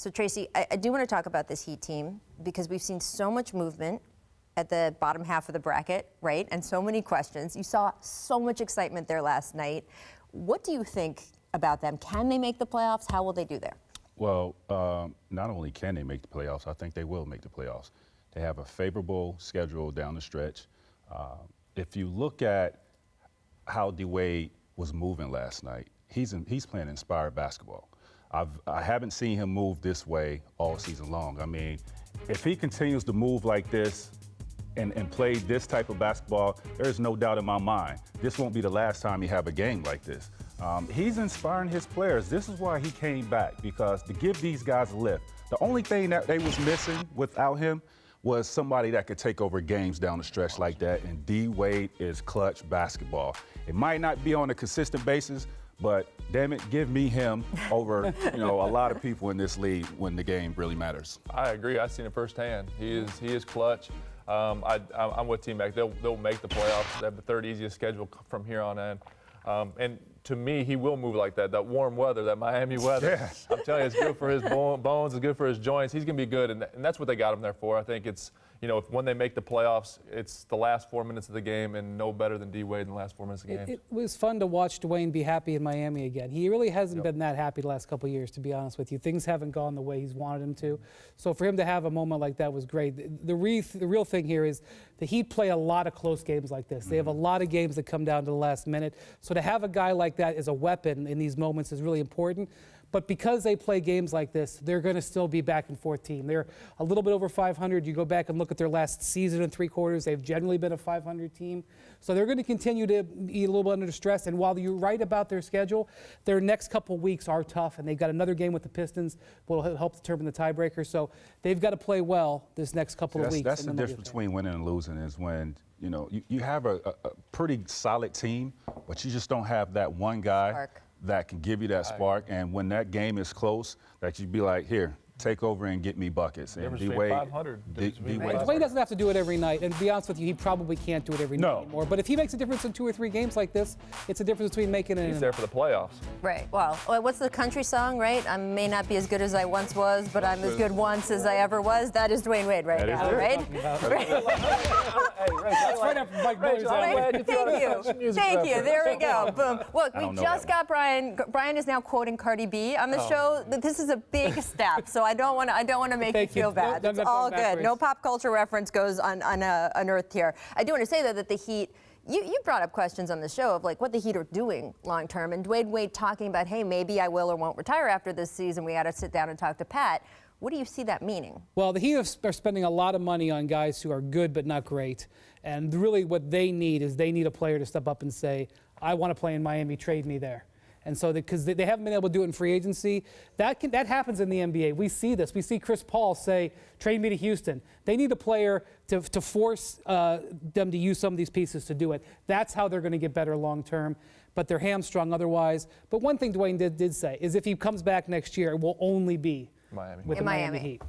So, Tracy, I do want to talk about this Heat team because we've seen so much movement at the bottom half of the bracket, right? And so many questions. You saw so much excitement there last night. What do you think about them? Can they make the playoffs? How will they do there? Well, not only can they make the playoffs, I think they will make the playoffs. They have a favorable schedule down the stretch. If you look at how Dwyane Wade was moving last night, he's playing inspired basketball. I haven't seen him move this way all season long. I mean, if he continues to move like this and play this type of basketball, there is no doubt in my mind this won't be the last time he have a game like this. He's inspiring his players. This is why he came back, because to give these guys a lift. The only thing that they was missing without him was somebody that could take over games down the stretch like that, and D. Wade is clutch basketball. It might not be on a consistent basis, but damn it, give me him over a lot of people in this league when the game really matters. I agree. I've seen it firsthand. He is clutch. I'm with Team Mac. They'll make the playoffs. They have the third easiest schedule from here on in. And to me, he will move like that. That warm weather, that Miami weather. Yeah. I'm telling you, it's good for his bones. It's good for his joints. He's going to be good, and that's what they got him there for. I think it's, when they make the playoffs, it's the last 4 minutes of the game, and no better than D. Wade in the last 4 minutes of the game. It was fun to watch Dwyane be happy in Miami again. He really hasn't been that happy the last couple of years, to be honest with you. Things haven't gone the way he's wanted them to. So for him to have a moment like that was great. The real thing here is the Heat play a lot of close games like this. They have a lot of games that come down to the last minute. So to have a guy like that as a weapon in these moments is really important. But because they play games like this, they're going to still be back and forth team. They're a little bit over 500. You go back and look at their last season and 3 quarters, they've generally been a 500 team. So they're going to continue to be a little bit under stress. And while you're right about their schedule, their next couple weeks are tough. And they've got another game with the Pistons that will help determine the tiebreaker. So they've got to play well this next couple of weeks. That's the difference between winning and losing, is when you have a pretty solid team, but you just don't have that one guy that can give you that spark. And when that game is close, that you'd be like, here, take over and get me buckets. And Dwyane doesn't have to do it every night. And to be honest with you, he probably can't do it every night anymore. But if he makes a difference in 2 or 3 games like this, it's a difference between making it and... He's there for the playoffs. Right. Well, what's the country song, right? I may not be as good as I once was, but I'm as good once as I ever was. That is Dwyane Wade right now, right? That's right after Mike Miller's Thank you. There we go. Boom. Look, we just got Brian. Brian is now quoting Cardi B on the show. This is a big step, so I don't want to make you feel bad. It's all good. No pop culture reference goes unearthed here. I do want to say, though, that the Heat, you brought up questions on the show of what the Heat are doing long term, and Dwyane Wade talking about, hey, maybe I will or won't retire after this season. We got to sit down and talk to Pat. What do you see that meaning? Well, the Heat are spending a lot of money on guys who are good but not great. And really what they need is they need a player to step up and say, I want to play in Miami, trade me there. And so because they haven't been able to do it in free agency, that happens in the NBA. We see this. We see Chris Paul say, trade me to Houston. They need a player to force them to use some of these pieces to do it. That's how they're going to get better long term. But they're hamstrung otherwise. But one thing Dwyane did say is if he comes back next year, it will only be with the Miami Heat.